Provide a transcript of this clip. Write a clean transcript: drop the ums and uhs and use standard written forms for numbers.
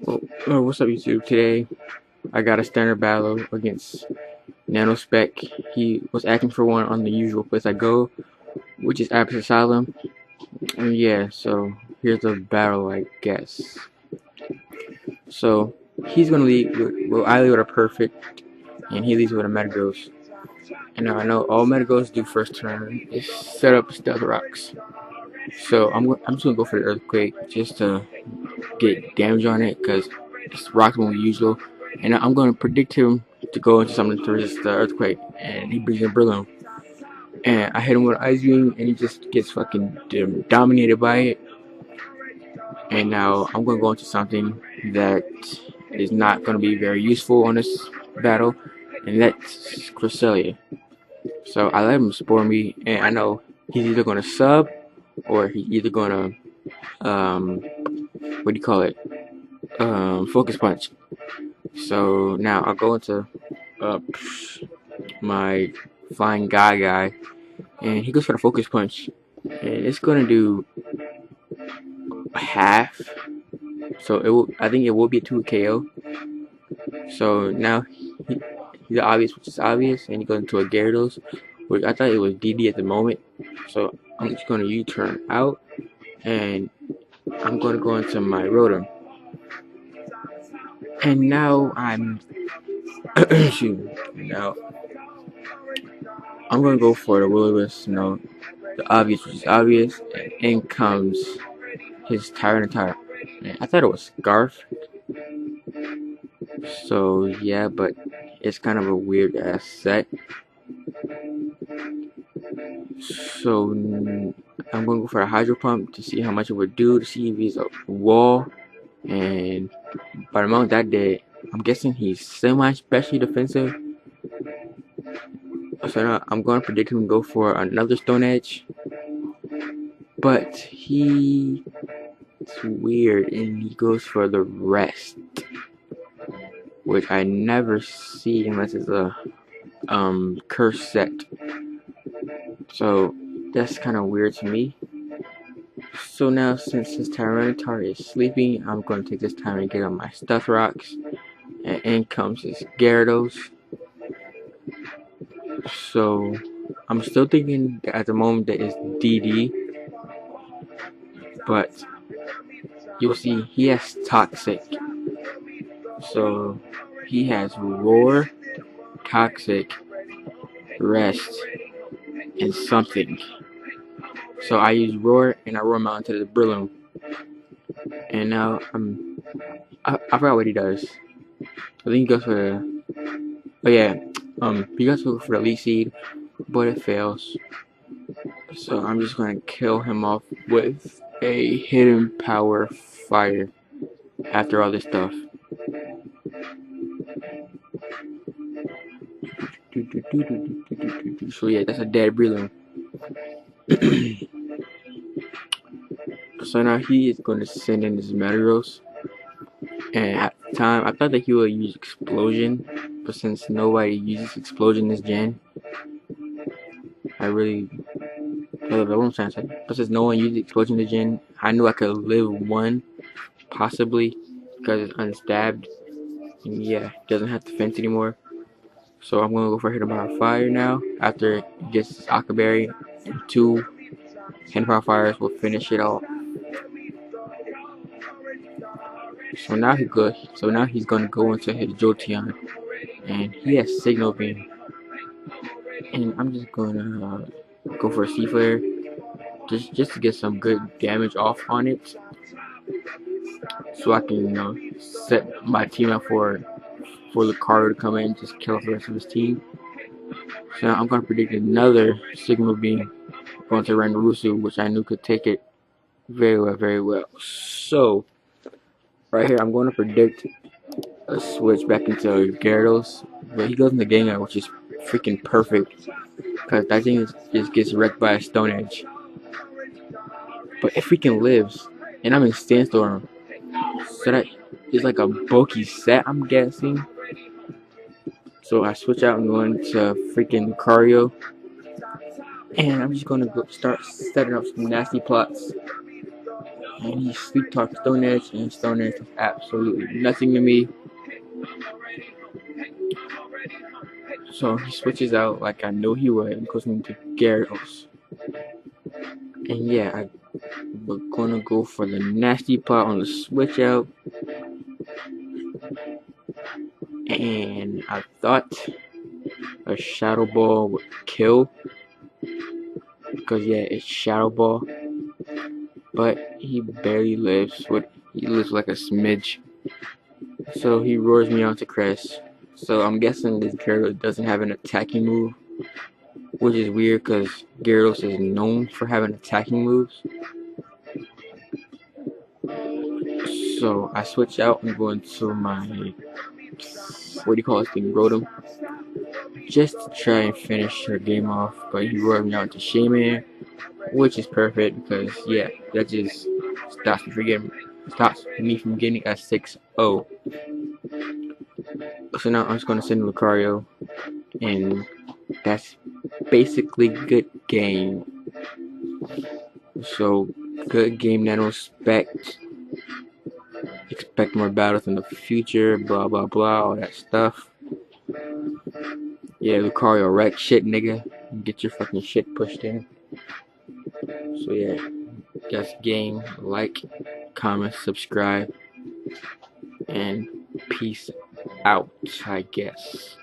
What's up, YouTube? Today I got a standard battle against NanoSpeck. He was acting for one on the usual place I go, which is Apis Asylum. And yeah, so here's the battle, I guess. So he's gonna lead with I lead with a perfect, and he leads with a Metagross. And now I know all Metagross do first turn is set up Stealth Rocks. So I'm just gonna go for the Earthquake just to get damage on it, because it's rocks more usual. And I'm going to predict him to go into something to resist the Earthquake, and he brings in Brilliant. And I hit him with Ice Beam, and he just gets fucking dominated by it. And now I'm going to go into something that is not going to be very useful on this battle, and that's Cresselia. So I let him spore me, and I know he's either going to sub, or he's either going to, what do you call it? Focus Punch. So now I'll go into my flying guy, and he goes for the Focus Punch, and it's gonna do half. So I think it will be a 2 KO. So now he's obvious, which is obvious, and he goes into a Gyarados, which I thought it was DD at the moment. So I'm just gonna U-turn out, and I'm gonna go into my Rotom. And now I'm now I'm gonna go for the Will-O-Wisp, the obvious, which is obvious, and in comes his Tyranitar. And I thought it was Scarf, so yeah, but it's kind of a weird ass set. So I'm gonna go for a Hydro Pump to see how much it would do, to see if he's a wall, and by the moment that did, I'm guessing he's semi-specially defensive. So now I'm going to predict him to go for another Stone Edge, but he's weird and he goes for the Rest, which I never see unless it's a curse set. So that's kind of weird to me. So now, since his Tyranitar is sleeping, I'm going to take this time and get on my Stuff Rocks, and in comes his Gyarados. So I'm still thinking that at the moment that it's DD, but you'll see he has Toxic. So he has Roar, Toxic, Rest, and something. So I use Roar, and I roar him out into the Brilliant. And now I forgot what he does. I think he goes for he goes for the Elite Seed, but it fails. So I'm just gonna kill him off with a Hidden Power Fire after all this stuff. So yeah, that's a dead Brilliant. So now he is going to send in his Metagross, and at the time I thought that he would use Explosion, but since nobody uses Explosion this gen, I really what I'm trying to say. But since no one uses Explosion this gen, I knew I could live one, possibly, because it's unstabbed, and yeah, it doesn't have to fence anymore. So I'm gonna go for Hidden Power Fire now. After it gets Akaberry, and 2 Hidden Power Fires will finish it off. So now he's gonna go into his Jolteon, and he has Signal Beam, and I'm just gonna go for a Sea Flare, just to get some good damage off on it, so I can set my team up for Lucario to come in and just kill off the rest of his team. So now I'm gonna predict another Signal Beam going to Randarusu, which I knew could take it very well. So right here I'm going to predict a switch back into Gyarados, but he goes into Gengar, which is freaking perfect, because that thing just gets wrecked by a Stone Edge. But it freaking lives, and I'm in Sandstorm, so that is like a bulky set, I'm guessing. So I switch out and go into freaking Lucario, and I'm just gonna start setting up some nasty plots. and he sweet talks Stone Edge, and Stone Edge is absolutely nothing to me. So he switches out like I knew he would and goes into Gyarados. And yeah, we're gonna go for the nasty pot on the switch out. And I thought a Shadow Ball would kill. Because yeah, it's Shadow Ball. But he barely lives. He lives like a smidge. So he roars me onto Crest. So I'm guessing this Gyarados doesn't have an attacking move. Which is weird because Gyarados is known for having attacking moves. So I switch out and go into my, what do you call this thing, Rotom. Just to try and finish her game off. But he roared me out to Shaman. Which is perfect because yeah, that just stops me from getting a 6-0. So now I'm just gonna send Lucario, and that's basically good game. So good game, NanoSpeck. Expect more battles in the future, blah blah blah, all that stuff. Yeah, Lucario wreck shit, nigga. Get your fucking shit pushed in. So yeah, that's game. Like, comment, subscribe, and peace out, I guess.